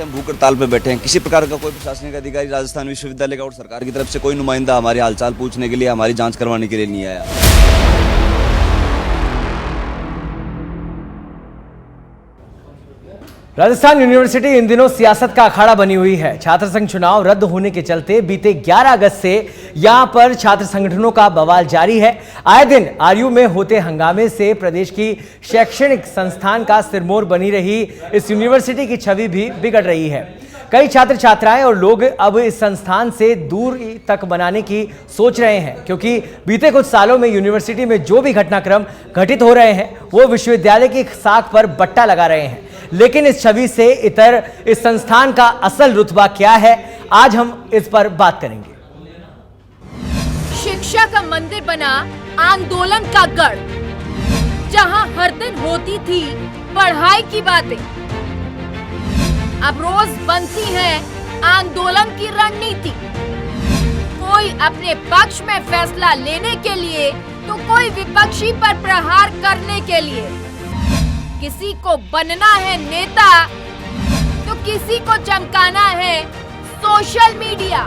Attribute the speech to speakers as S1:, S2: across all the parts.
S1: हम भूख हड़ताल पे बैठे हैं। किसी प्रकार का कोई प्रशासनिक अधिकारी राजस्थान विश्वविद्यालय का और सरकार की तरफ से कोई नुमाइंदा हमारे हालचाल पूछने के लिए, हमारी जांच करवाने के लिए नहीं आया।
S2: राजस्थान यूनिवर्सिटी इन दिनों सियासत का अखाड़ा बनी हुई है। छात्र संघ चुनाव रद्द होने के चलते बीते 11 अगस्त से यहां पर छात्र संगठनों का बवाल जारी है। आए दिन आरयू में होते हंगामे से प्रदेश की शैक्षणिक संस्थान का सिरमौर बनी रही इस यूनिवर्सिटी की छवि भी बिगड़ रही है। कई छात्र छात्राएं और लोग अब इस संस्थान से दूर तक बनाने की सोच रहे हैं, क्योंकि बीते कुछ सालों में यूनिवर्सिटी में जो भी घटनाक्रम घटित हो रहे हैं वो विश्वविद्यालय की साख पर बट्टा लगा रहे हैं। लेकिन इस छवि से इतर इस संस्थान का असल रुतबा क्या है, आज हम इस पर बात करेंगे।
S3: शिक्षा का मंदिर बना आंदोलन का गढ़, जहां हर दिन होती थी पढ़ाई की बातें, अब रोज बनती है आंदोलन की रणनीति। कोई अपने पक्ष में फैसला लेने के लिए तो कोई विपक्षी पर प्रहार करने के लिए। किसी को बनना है नेता तो किसी को चमकाना है सोशल मीडिया।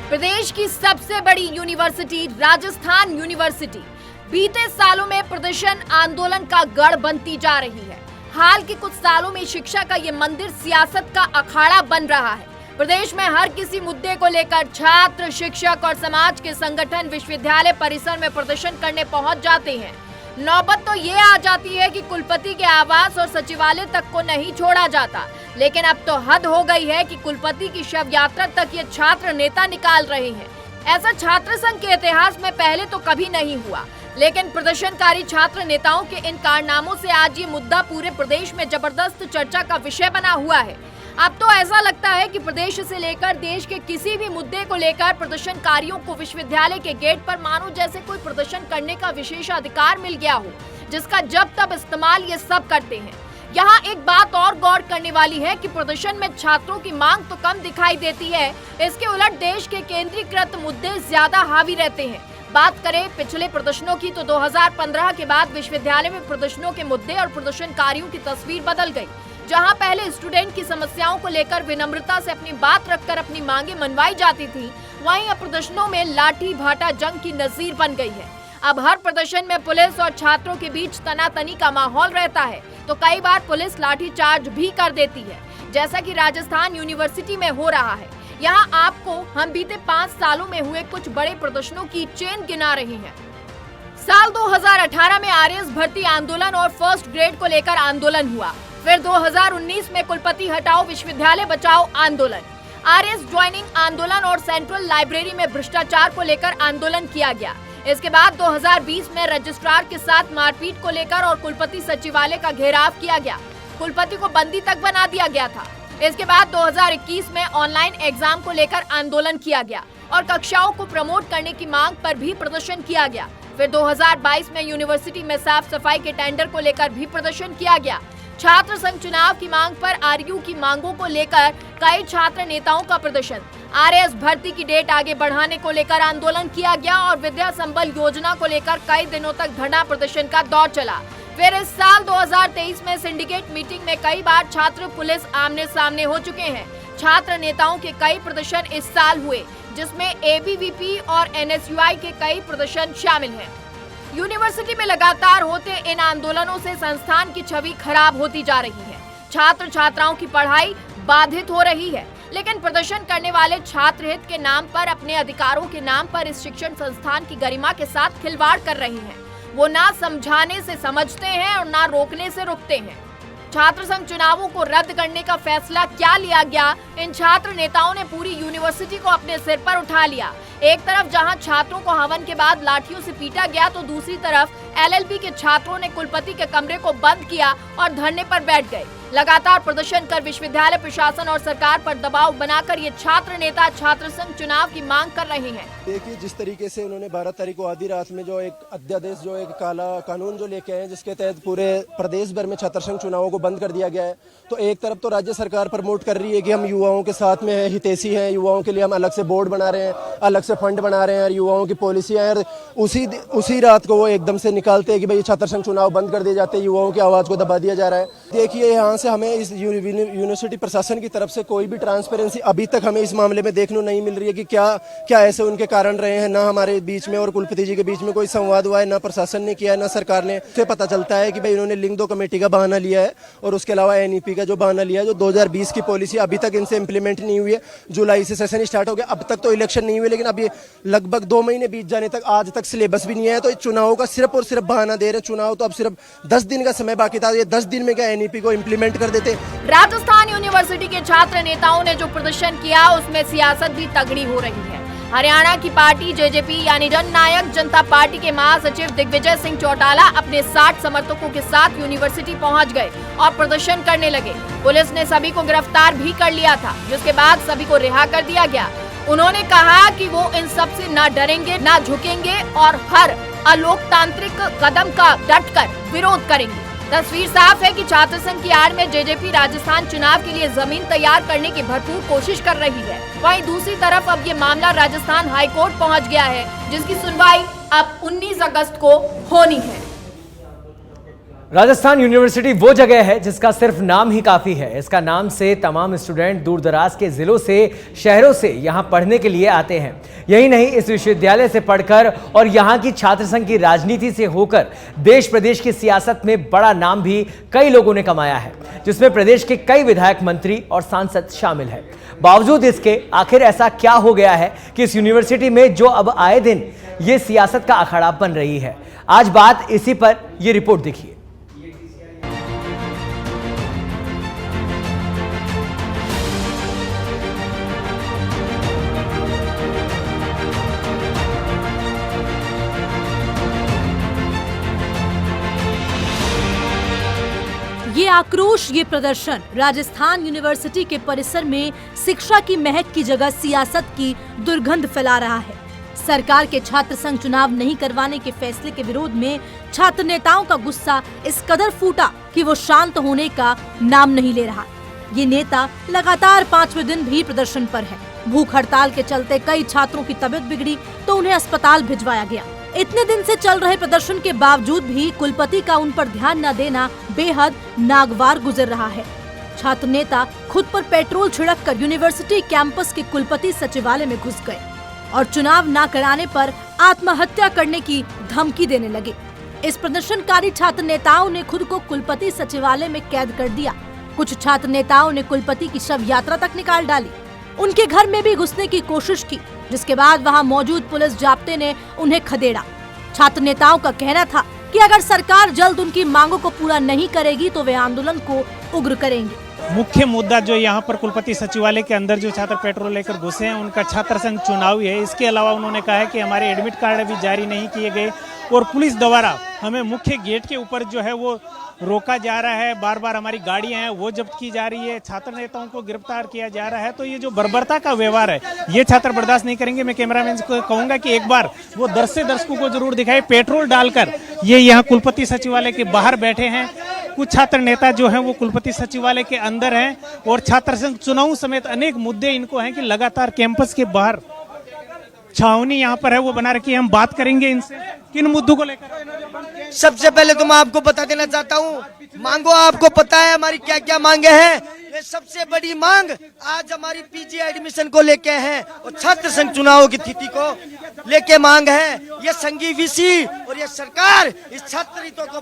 S3: प्रदेश की सबसे बड़ी यूनिवर्सिटी राजस्थान यूनिवर्सिटी बीते सालों में प्रदर्शन आंदोलन का गढ़ बनती जा रही है। हाल के कुछ सालों में शिक्षा का ये मंदिर सियासत का अखाड़ा बन रहा है। प्रदेश में हर किसी मुद्दे को लेकर छात्र, शिक्षक और समाज के संगठन विश्वविद्यालय परिसर में प्रदर्शन करने पहुंच जाते हैं। नौबत तो ये आ जाती है कि कुलपति के आवास और सचिवालय तक को नहीं छोड़ा जाता। लेकिन अब तो हद हो गई है कि कुलपति की शव यात्रा तक ये छात्र नेता निकाल रहे हैं। ऐसा छात्र संघ के इतिहास में पहले तो कभी नहीं हुआ, लेकिन प्रदर्शनकारी छात्र नेताओं के इन कारनामों से आज ये मुद्दा पूरे प्रदेश में जबरदस्त चर्चा का विषय बना हुआ है। अब तो ऐसा लगता है कि प्रदेश से लेकर देश के किसी भी मुद्दे को लेकर प्रदर्शनकारियों को विश्वविद्यालय के गेट पर मानो जैसे कोई प्रदर्शन करने का विशेष अधिकार मिल गया हो, जिसका जब तब इस्तेमाल ये सब करते हैं। यहाँ एक बात और गौर करने वाली है कि प्रदर्शन में छात्रों की मांग तो कम दिखाई देती है, इसके उलट देश के केंद्रीकृत मुद्दे ज्यादा हावी रहते हैं। बात करें पिछले प्रदर्शनों की तो 2015 के बाद विश्वविद्यालय में प्रदर्शनों के मुद्दे और प्रदर्शनकारियों की तस्वीर बदल गई। जहां पहले स्टूडेंट की समस्याओं को लेकर विनम्रता से अपनी बात रखकर अपनी मांगे मनवाई जाती थी, वहीं अब प्रदर्शनों में लाठी भाटा जंग की नजीर बन गई है। अब हर प्रदर्शन में पुलिस और छात्रों के बीच तनातनी का माहौल रहता है, तो कई बार पुलिस लाठीचार्ज भी कर देती है, जैसा कि राजस्थान यूनिवर्सिटी में हो रहा है। यहाँ आपको हम बीते 5 सालों में हुए कुछ बड़े प्रदर्शनों की चेन गिना रहे हैं। साल 2018 में आरएस भर्ती आंदोलन और फर्स्ट ग्रेड को लेकर आंदोलन हुआ। फिर 2019 में कुलपति हटाओ विश्वविद्यालय बचाओ आंदोलन, आरएस ज्वाइनिंग आंदोलन और सेंट्रल लाइब्रेरी में भ्रष्टाचार को लेकर आंदोलन किया गया। इसके बाद 2020 में रजिस्ट्रार के साथ मारपीट को लेकर और कुलपति सचिवालय का घेराव किया गया, कुलपति को बंदी तक बना दिया गया था। इसके बाद 2021 में ऑनलाइन एग्जाम को लेकर आंदोलन किया गया और कक्षाओं को प्रमोट करने की मांग पर भी प्रदर्शन किया गया। फिर 2022 में यूनिवर्सिटी में साफ सफाई के टेंडर को लेकर भी प्रदर्शन किया गया। छात्र संघ चुनाव की मांग पर आरयू की मांगों को लेकर कई छात्र नेताओं का प्रदर्शन, आरएस भर्ती की डेट आगे बढ़ाने को लेकर आंदोलन किया गया और विद्या संबल योजना को लेकर कई दिनों तक धरना प्रदर्शन का दौर चला। फिर इस साल 2023 में सिंडिकेट मीटिंग में कई बार छात्र पुलिस आमने सामने हो चुके हैं। छात्र नेताओं के कई प्रदर्शन इस साल हुए, जिसमें एबीवीपी और एनएसयूआई के कई प्रदर्शन शामिल हैं। यूनिवर्सिटी में लगातार होते इन आंदोलनों से संस्थान की छवि खराब होती जा रही है। छात्र छात्राओं की पढ़ाई बाधित हो रही है, लेकिन प्रदर्शन करने वाले छात्र हित के नाम पर, अपने अधिकारों के नाम पर इस शिक्षण संस्थान की गरिमा के साथ खिलवाड़ कर रहे हैं। वो ना समझाने से समझते हैं और ना रोकने से रुकते हैं। छात्र संघ चुनावों को रद्द करने का फैसला क्या लिया गया, इन छात्र नेताओं ने पूरी यूनिवर्सिटी को अपने सिर पर उठा लिया। एक तरफ जहां छात्रों को हवन के बाद लाठियों से पीटा गया, तो दूसरी तरफ एलएलबी के छात्रों ने कुलपति के कमरे को बंद किया और धरने पर बैठ गए। लगातार प्रदर्शन कर विश्वविद्यालय प्रशासन और सरकार पर दबाव बनाकर ये छात्र नेता छात्र संघ चुनाव की मांग कर रहे हैं।
S4: देखिए, जिस तरीके से उन्होंने 12 तारीख को आधी रात में जो एक अध्यादेश, जो एक काला कानून जो लेके आए, जिसके तहत पूरे प्रदेश भर में छात्र संघ चुनावों को बंद कर दिया गया है। तो एक तरफ तो राज्य सरकार प्रमोट कर रही है कि हम युवाओं के साथ में है, हितैषी हैं, युवाओं के लिए हम अलग से बोर्ड बना रहे हैं, अलग से फंड बना रहे हैं और युवाओं की पॉलिसियां हैं। उसी रात को वो एकदम से निकालते हैं कि भाई छात्र संघ चुनाव बंद कर दिए जाते हैं, युवाओं की आवाज़ को दबा दिया जा रहा है। देखिए, यहाँ से हमें इस यूनिवर्सिटी प्रशासन की तरफ से कोई भी ट्रांसपेरेंसी अभी तक हमें इस मामले में देखने नहीं मिल रही है कि क्या ऐसे उनके कारण रहे हैं। ना हमारे बीच में और कुलपति जी के बीच में कोई संवाद हुआ है, ना प्रशासन ने किया है, ना सरकार ने। से पता चलता है कि भाई उन्होंने लिंग 2 कमेटी का बहाना लिया है और उसके अलावा NEP का जो बहाना लिया है, जो 2020 की पॉलिसी अभी तक इनसे इम्प्लीमेंट नहीं हुई है। जुलाई से सेशन स्टार्ट हो गया, अब तक तो इलेक्शन नहीं हुए, लेकिन अभी लगभग 2 महीने बीत जाने तक आज तक सिलेबस भी नहीं है। तो चुनाव का सिर्फ और सिर्फ बहाना दे रहे। चुनाव तो अब सिर्फ 10 दिन का समय बाकी था, ये 10 दिन में क्या NEP को इम्प्लीमेंट कर देते।
S3: राजस्थान यूनिवर्सिटी के छात्र नेताओं ने जो प्रदर्शन किया उसमें सियासत भी तगड़ी हो रही है। हरियाणा की पार्टी JJP यानी जन नायक जनता पार्टी के महासचिव दिग्विजय सिंह चौटाला अपने 60 समर्थकों के साथ यूनिवर्सिटी पहुंच गए और प्रदर्शन करने लगे। पुलिस ने सभी को गिरफ्तार भी कर लिया था, जिसके बाद सभी को रिहा कर दिया गया। उन्होंने कहा कि वो इन सब से ना डरेंगे, ना झुकेंगे और हर अलोकतांत्रिक कदम का डटकर विरोध करेंगे। तस्वीर साफ है कि छात्र संघ की आड़ में JJP राजस्थान चुनाव के लिए जमीन तैयार करने की भरपूर कोशिश कर रही है। वहीं दूसरी तरफ अब ये मामला राजस्थान हाई कोर्ट पहुंच गया है, जिसकी सुनवाई अब 19 अगस्त को होनी है।
S2: राजस्थान यूनिवर्सिटी वो जगह है जिसका सिर्फ नाम ही काफी है। इसका नाम से तमाम स्टूडेंट दूर दराज के जिलों से, शहरों से यहां पढ़ने के लिए आते हैं। यही नहीं, इस विश्वविद्यालय से पढ़कर और यहां की छात्र संघ की राजनीति से होकर देश प्रदेश की सियासत में बड़ा नाम भी कई लोगों ने कमाया है, जिसमें प्रदेश के कई विधायक, मंत्री और सांसद शामिल है। बावजूद इसके आखिर ऐसा क्या हो गया है कि इस यूनिवर्सिटी में जो अब आए दिन ये सियासत का अखाड़ा बन रही है। आज बात इसी पर, यह रिपोर्ट देखिए।
S5: ये आक्रोश, ये प्रदर्शन राजस्थान यूनिवर्सिटी के परिसर में शिक्षा की महक की जगह सियासत की दुर्गंध फैला रहा है। सरकार के छात्र संघ चुनाव नहीं करवाने के फैसले के विरोध में छात्र नेताओं का गुस्सा इस कदर फूटा कि वो शांत होने का नाम नहीं ले रहा। ये नेता लगातार 5वें दिन भी प्रदर्शन पर है। भूख हड़ताल के चलते कई छात्रों की तबीयत बिगड़ी तो उन्हें अस्पताल भिजवाया गया। इतने दिन से चल रहे प्रदर्शन के बावजूद भी कुलपति का उन पर ध्यान न देना बेहद नागवार गुजर रहा है। छात्र नेता खुद पर पेट्रोल छिड़क कर यूनिवर्सिटी कैंपस के कुलपति सचिवालय में घुस गए और चुनाव न कराने पर आत्महत्या करने की धमकी देने लगे। इस प्रदर्शनकारी छात्र नेताओं ने खुद को कुलपति सचिवालय में कैद कर दिया। कुछ छात्र नेताओं ने कुलपति की शव यात्रा तक निकाल डाली। उनके घर में भी घुसने की कोशिश की, जिसके बाद वहां मौजूद पुलिस जाब्ते ने उन्हें खदेड़ा। छात्र नेताओं का कहना था कि अगर सरकार जल्द उनकी मांगों को पूरा नहीं करेगी तो वे आंदोलन को उग्र करेंगे।
S6: मुख्य मुद्दा जो यहाँ पर कुलपति सचिवालय के अंदर जो छात्र पेट्रोल लेकर घुसे हैं, उनका छात्र संघ चुनावी है। इसके अलावा उन्होंने कहा है कि हमारे एडमिट कार्ड अभी जारी नहीं किए गए और पुलिस द्वारा हमें मुख्य गेट के ऊपर जो है वो रोका जा रहा है। बार बार हमारी गाड़ियां हैं वो जब्त की जा रही है, छात्र नेताओं को गिरफ्तार किया जा रहा है। तो ये जो बर्बरता का व्यवहार है, ये छात्र बर्दाश्त नहीं करेंगे। मैं कैमरामैन को कहूंगा कि एक बार वो दर्शकों को जरूर दिखाए। पेट्रोल डालकर ये यहाँ कुलपति सचिवालय के बाहर बैठे हैं। कुछ छात्र नेता जो हैं वो कुलपति सचिवालय के अंदर हैं और छात्र संघ चुनाव समेत अनेक मुद्दे इनको हैं कि लगातार कैंपस के बाहर छावनी यहाँ पर है वो बना रखी है। हम बात करेंगे इनसे किन मुद्दों को लेकर।
S7: सबसे पहले तो मैं आपको बता देना चाहता हूँ, मांगो आपको पता है हमारी क्या क्या मांगे हैं। ये सबसे बड़ी मांग आज हमारी PG एडमिशन को लेके है और छात्र संघ चुनाव की तिथि को लेके मांग है। ये संघी VC और ये सरकार इस छात्र हितों को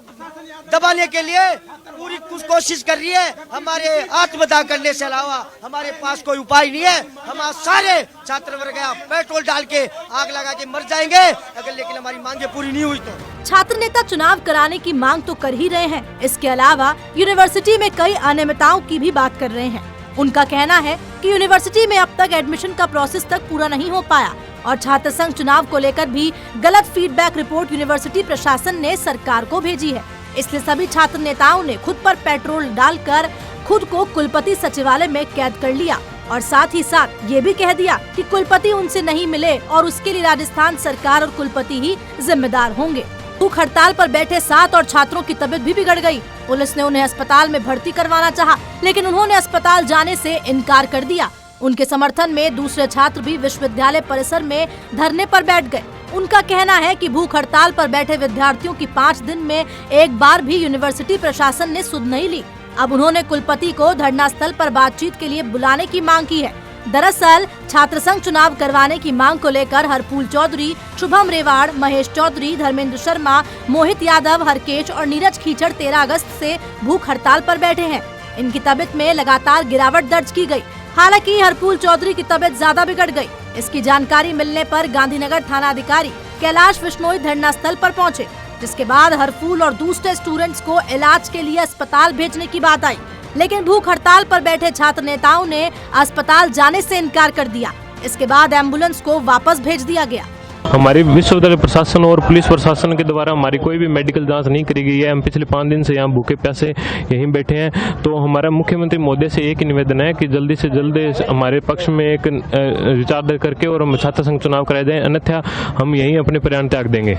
S7: दबाने के लिए पूरी कोशिश कर रही है। हमारे आत्मदाह करने से अलावा हमारे पास कोई उपाय नहीं है। हम आज सारे छात्र वर्ग पेट्रोल डाल के आग लगा के मर जाएंगे अगर लेकिन हमारी मांगे पूरी नहीं हुई तो।
S5: छात्र नेता चुनाव कराने की मांग तो कर ही रहे हैं, इसके अलावा यूनिवर्सिटी में कई अनियमितताओं की भी बात कर रहे हैं। उनका कहना है कि यूनिवर्सिटी में अब तक एडमिशन का प्रोसेस तक पूरा नहीं हो पाया और छात्र संघ चुनाव को लेकर भी गलत फीडबैक रिपोर्ट यूनिवर्सिटी प्रशासन ने सरकार को भेजी है। इसलिए सभी छात्र नेताओं ने खुद पर पेट्रोल डालकर खुद को कुलपति सचिवालय में कैद कर लिया और साथ ही साथ ये भी कह दिया कि कुलपति उनसे नहीं मिले और उसके लिए राजस्थान सरकार और कुलपति ही जिम्मेदार होंगे। भूख हड़ताल पर बैठे 7 और छात्रों की तबीयत भी बिगड़ गई। पुलिस ने उन्हें अस्पताल में भर्ती करवाना चाहा, लेकिन उन्होंने अस्पताल जाने से इनकार कर दिया। उनके समर्थन में दूसरे छात्र भी विश्वविद्यालय परिसर में धरने पर बैठ गए। उनका कहना है कि भूख हड़ताल पर बैठे विद्यार्थियों की 5 दिन में एक बार भी यूनिवर्सिटी प्रशासन ने सुध नहीं ली। अब उन्होंने कुलपति को धरना स्थल पर बातचीत के लिए बुलाने की मांग की है। दरअसल छात्र संघ चुनाव करवाने की मांग को लेकर हरफूल चौधरी, शुभम रेवाड़, महेश चौधरी, धर्मेंद्र शर्मा, मोहित यादव, हरकेश और नीरज खीचड़ 13 अगस्त से भूख हड़ताल पर बैठे हैं। इनकी तबीयत में लगातार गिरावट दर्ज की गई। हालांकि हरफूल चौधरी की तबीयत ज्यादा बिगड़ गई। इसकी जानकारी मिलने पर गांधीनगर थाना अधिकारी कैलाश बिश्नोई धरना स्थल पर पहुंचे, जिसके बाद हरफूल और दूसरे स्टूडेंट्स को इलाज के लिए अस्पताल भेजने की बात आई, लेकिन भूख हड़ताल पर बैठे छात्र नेताओं ने अस्पताल जाने से इनकार कर दिया। इसके बाद एम्बुलेंस को वापस भेज दिया गया।
S8: हमारे विश्वविद्यालय प्रशासन और पुलिस प्रशासन के द्वारा हमारी कोई भी मेडिकल जांच नहीं करी गई है। हम पिछले 5 दिन से यहाँ भूखे प्यासे यहीं बैठे हैं। तो हमारा मुख्यमंत्री महोदय से एक ही निवेदन है कि जल्दी से जल्दी हमारे पक्ष में एक विचार दर्ज करके और हम छात्र संघ चुनाव कराए जाए, अन्यथा हम यहीं अपने प्राण त्याग देंगे।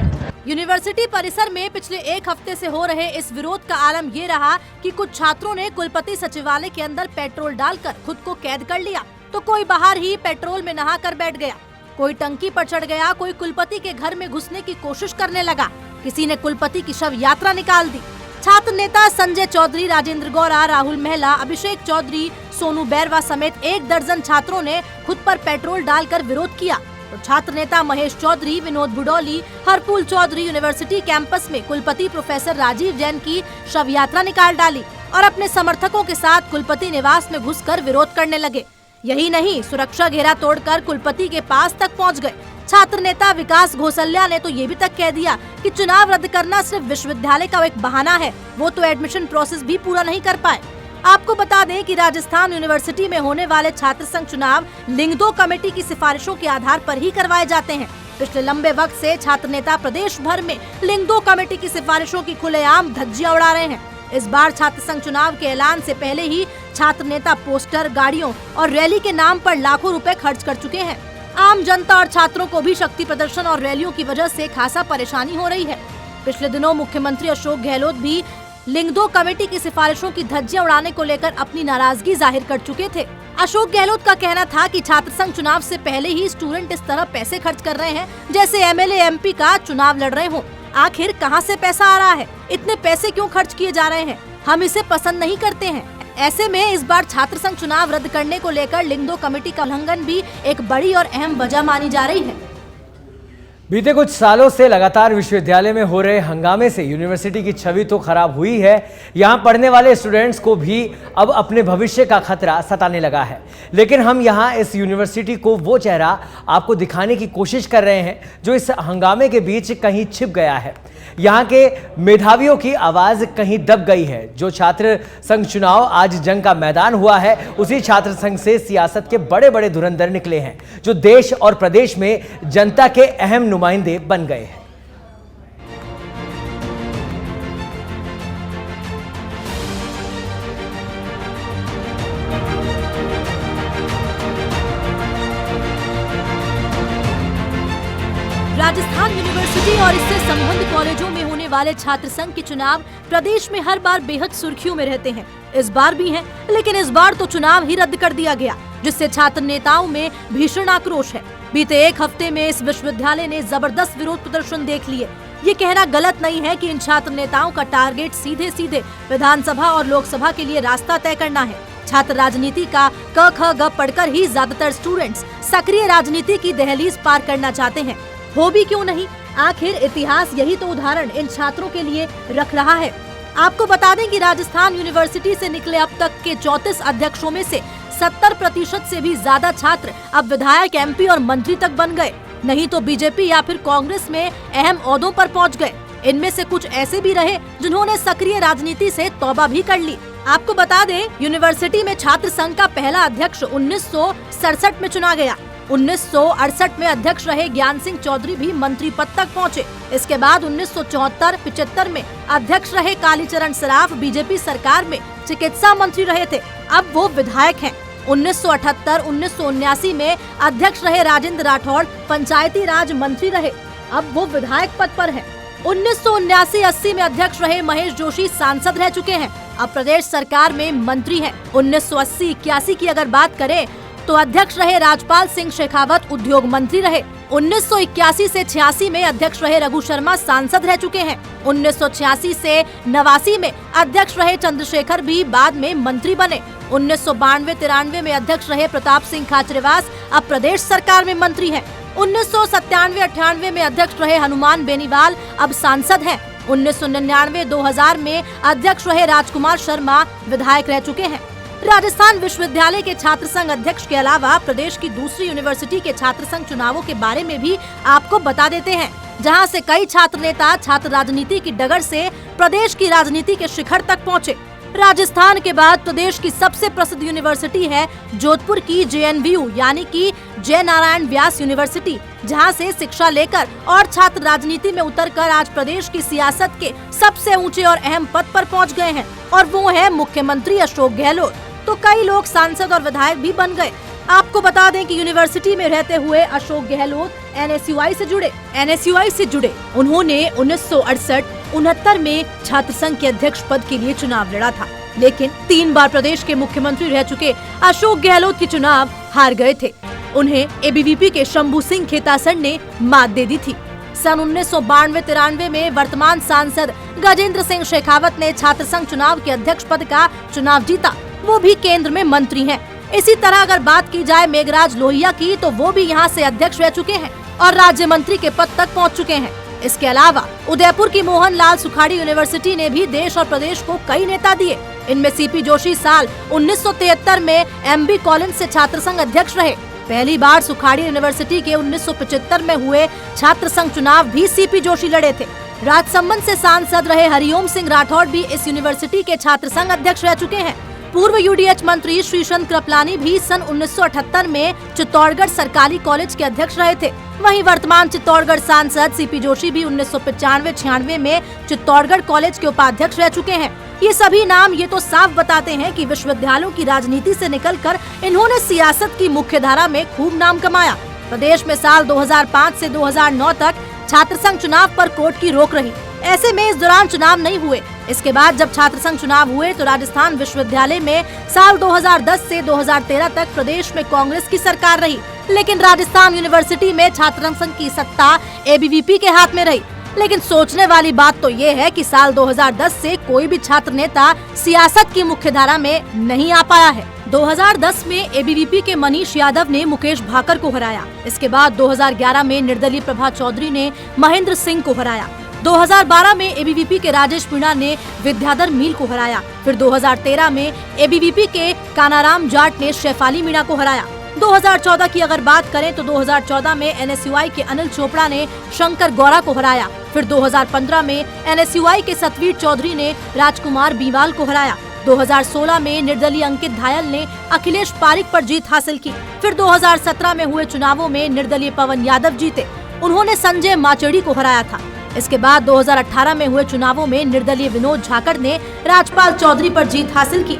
S5: यूनिवर्सिटी परिसर में पिछले 1 हफ्ते से हो रहे इस विरोध का आलम ये रहा कि कुछ छात्रों ने कुलपति सचिवालय के अंदर पेट्रोल डालकर खुद को कैद कर लिया, तो कोई बाहर ही पेट्रोल में नहाकर बैठ गया, कोई टंकी पर चढ़ गया, कोई कुलपति के घर में घुसने की कोशिश करने लगा, किसी ने कुलपति की शव यात्रा निकाल दी। छात्र नेता संजय चौधरी, राजेंद्र गौरा, राहुल महला, अभिषेक चौधरी, सोनू बैरवा समेत 1 दर्जन छात्रों ने खुद पर पेट्रोल डालकर विरोध किया। तो छात्र नेता महेश चौधरी, विनोद बुडौली, हरफूल चौधरी यूनिवर्सिटी कैंपस में कुलपति प्रोफेसर राजीव जैन की शव यात्रा निकाल डाली और अपने समर्थकों के साथ कुलपति निवास में घुसकर विरोध करने लगे। यही नहीं, सुरक्षा घेरा तोड़कर कुलपति के पास तक पहुंच गए। छात्र नेता विकास घोसल्या ने तो ये भी तक कह दिया कि चुनाव रद्द करना सिर्फ विश्वविद्यालय का एक बहाना है, वो तो एडमिशन प्रोसेस भी पूरा नहीं कर पाए। आपको बता दें कि राजस्थान यूनिवर्सिटी में होने वाले छात्र संघ चुनाव लिंगदो कमेटी की सिफारिशों के आधार पर ही करवाए जाते हैं। पिछले लंबे वक्त से छात्र नेता प्रदेश भर में लिंगदो कमेटी की सिफारिशों की खुलेआम धज्जियां उड़ा रहे हैं। इस बार छात्र संघ चुनाव के ऐलान से पहले ही छात्र नेता पोस्टर, गाड़ियों और रैली के नाम पर लाखों रुपए खर्च कर चुके हैं। आम जनता और छात्रों को भी शक्ति प्रदर्शन और रैलियों की वजह से खासा परेशानी हो रही है। पिछले दिनों मुख्यमंत्री अशोक गहलोत भी लिंगदो कमेटी की सिफारिशों की धज्जियां उड़ाने को लेकर अपनी नाराजगी जाहिर कर चुके थे। अशोक गहलोत का कहना था कि छात्र संघ चुनाव से पहले ही स्टूडेंट इस तरह पैसे खर्च कर रहे हैं जैसे एमएलए एमपी का चुनाव लड़ रहे हों। आखिर कहां से पैसा आ रहा है? इतने पैसे क्यों खर्च किए जा रहे हैं? हम इसे पसंद नहीं करते हैं। ऐसे में इस बार छात्र संघ चुनाव रद्द करने को लेकर लिंगदो कमेटी का उल्लंघन भी एक बड़ी और अहम वजह मानी जा रही है।
S2: बीते कुछ सालों से लगातार विश्वविद्यालय में हो रहे हंगामे से यूनिवर्सिटी की छवि तो खराब हुई है, यहाँ पढ़ने वाले स्टूडेंट्स को भी अब अपने भविष्य का खतरा सताने लगा है। लेकिन हम यहाँ इस यूनिवर्सिटी को वो चेहरा आपको दिखाने की कोशिश कर रहे हैं जो इस हंगामे के बीच कहीं छिप गया है। यहाँ के मेधावियों की आवाज कहीं दब गई है। जो छात्र संघ चुनाव आज जंग का मैदान हुआ है, उसी छात्र संघ से सियासत के बड़े बड़े धुरंधर निकले हैं जो देश और प्रदेश में जनता के अहम नुमाइंदे बन गए हैं।
S5: राजस्थान यूनिवर्सिटी और इससे संबद्ध कॉलेजों में होने वाले छात्र संघ के चुनाव प्रदेश में हर बार बेहद सुर्खियों में रहते हैं। इस बार भी हैं, लेकिन इस बार तो चुनाव ही रद्द कर दिया गया, जिससे छात्र नेताओं में भीषण आक्रोश है। बीते 1 हफ्ते में इस विश्वविद्यालय ने जबरदस्त विरोध प्रदर्शन देख लिए। ये कहना गलत नहीं है कि इन छात्र नेताओं का टारगेट सीधे सीधे विधानसभा और लोकसभा के लिए रास्ता तय करना है। छात्र राजनीति का क ख ग पढ़कर ही ज्यादातर स्टूडेंट्स सक्रिय राजनीति की दहलीज पार करना चाहते हैं। हो भी क्यों नहीं, आखिर इतिहास यही तो उदाहरण इन छात्रों के लिए रख रहा है। आपको बता दें कि राजस्थान यूनिवर्सिटी से निकले अब तक के 34 अध्यक्षों में से 70% से भी ज्यादा छात्र अब विधायक, एमपी और मंत्री तक बन गए, नहीं तो बीजेपी या फिर कांग्रेस में अहम ओहदों पर पहुंच गए। इनमें से कुछ ऐसे भी रहे जिन्होंने सक्रिय राजनीति से तौबा भी कर ली। आपको बता दें, यूनिवर्सिटी में छात्र संघ का पहला अध्यक्ष 1967 में चुना गया। 1968 में अध्यक्ष रहे ज्ञान सिंह चौधरी भी मंत्री पद तक पहुंचे। इसके बाद 1974-75 में अध्यक्ष रहे कालीचरण सराफ बीजेपी सरकार में चिकित्सा मंत्री रहे थे। अब वो विधायक हैं। 1978-1979 में अध्यक्ष रहे राजेंद्र राठौड़ पंचायती राज मंत्री रहे। अब वो विधायक पद पर हैं। 1979-80 में अध्यक्ष रहे महेश जोशी सांसद रह चुके हैं। अब प्रदेश सरकार में मंत्री हैं। 1980-81 की अगर बात करें तो अध्यक्ष रहे राजपाल सिंह शेखावत उद्योग मंत्री रहे। 1981 से 86 में अध्यक्ष रहे रघु शर्मा सांसद रह चुके हैं। 1986 से 89 में अध्यक्ष रहे चंद्रशेखर भी बाद में मंत्री बने। 1992-93 में अध्यक्ष रहे प्रताप सिंह खाचरियावास अब प्रदेश सरकार में मंत्री हैं। 1997-98 में अध्यक्ष रहे हनुमान बेनीवाल अब सांसद हैं। 1999-2000 में अध्यक्ष रहे राजकुमार शर्मा विधायक रह चुके हैं। राजस्थान विश्वविद्यालय के छात्र संघ अध्यक्ष के अलावा प्रदेश की दूसरी यूनिवर्सिटी के छात्र संघ चुनावों के बारे में भी आपको बता देते हैं, जहां से कई छात्र नेता छात्र राजनीति की डगर से प्रदेश की राजनीति के शिखर तक पहुंचे। राजस्थान के बाद प्रदेश की सबसे प्रसिद्ध यूनिवर्सिटी है जोधपुर की JNVU यानी कि जय नारायण व्यास यूनिवर्सिटी, जहां से शिक्षा लेकर और छात्र राजनीति में उतरकर आज प्रदेश की सियासत के सबसे ऊंचे और अहम पद पर पहुंच गए हैं, और वो है मुख्यमंत्री अशोक गहलोत। तो कई लोग सांसद और विधायक भी बन गए। आपको बता दें कि यूनिवर्सिटी में रहते हुए अशोक गहलोत NSUI से जुड़े। उन्होंने 1968-69 में छात्र संघ के अध्यक्ष पद के लिए चुनाव लड़ा था, लेकिन 3 बार प्रदेश के मुख्यमंत्री रह चुके अशोक गहलोत की चुनाव हार गए थे। उन्हें ABVP के शंभू सिंह खेतासन ने मात दे दी थी। सन 1992-93 में वर्तमान सांसद गजेंद्र सिंह शेखावत ने छात्र संघ चुनाव के अध्यक्ष पद का चुनाव जीता, वो भी केंद्र में मंत्री हैं। इसी तरह अगर बात की जाए मेघराज लोहिया की, तो वो भी यहाँ से अध्यक्ष रह चुके हैं और राज्य मंत्री के पद तक पहुँच चुके हैं। इसके अलावा उदयपुर की मोहन लाल सुखाड़ी यूनिवर्सिटी ने भी देश और प्रदेश को कई नेता दिए। इनमें CP जोशी साल 1973 में MB कॉलेज से छात्र संघ अध्यक्ष रहे। पहली बार सुखाड़ी यूनिवर्सिटी के 1975 में हुए छात्र संघ चुनाव भी CP जोशी लड़े थे। राजसमंद से सांसद रहे हरिओम सिंह राठौड़ भी इस यूनिवर्सिटी के छात्र संघ अध्यक्ष रह चुके हैं। पूर्व UDH मंत्री श्रीशंत कृपलानी भी सन 1978 में चित्तौड़गढ़ सरकारी कॉलेज के अध्यक्ष रहे थे। वहीं वर्तमान चित्तौड़गढ़ सांसद CP जोशी भी 1995-96 में चित्तौड़गढ़ कॉलेज के उपाध्यक्ष रह चुके हैं। ये सभी नाम ये तो साफ बताते हैं कि विश्वविद्यालयों की राजनीति से निकलकर इन्होंने सियासत की मुख्य धारा में खूब नाम कमाया। प्रदेश में साल 2005 से 2009 तक छात्र संघ चुनाव पर कोर्ट की रोक रही। ऐसे में इस दौरान चुनाव नहीं हुए। इसके बाद जब छात्र संघ चुनाव हुए तो राजस्थान विश्वविद्यालय में साल 2010 से 2013 तक प्रदेश में कांग्रेस की सरकार रही, लेकिन राजस्थान यूनिवर्सिटी में छात्र संघ की सत्ता ABVP के हाथ में रही। लेकिन सोचने वाली बात तो ये है कि साल 2010 से कोई भी छात्र नेता सियासत की मुख्य धारा में नहीं आ पाया है। 2010 में ABVP के मनीष यादव ने मुकेश भाकर को हराया। इसके बाद 2011 में निर्दलीय प्रभा चौधरी ने महेंद्र सिंह को हराया। 2012 में ABVP के राजेश मीणा ने विद्याधर मील को हराया। फिर 2013 में ABVP के कानाराम जाट ने शेफाली मीणा को हराया। 2014 की अगर बात करें तो 2014 में NSUI के अनिल चोपड़ा ने शंकर गौरा को हराया। फिर 2015 में NSUI के सतवीर चौधरी ने राजकुमार बीवाल को हराया। 2016 में निर्दलीय अंकित धायल ने अखिलेश पारिक पर जीत हासिल की। फिर 2017 में हुए चुनावों में निर्दलीय पवन यादव जीते, उन्होंने संजय माचेड़ी को हराया था। इसके बाद 2018 में हुए चुनावों में निर्दलीय विनोद झाकड़ ने राजपाल चौधरी पर जीत हासिल की।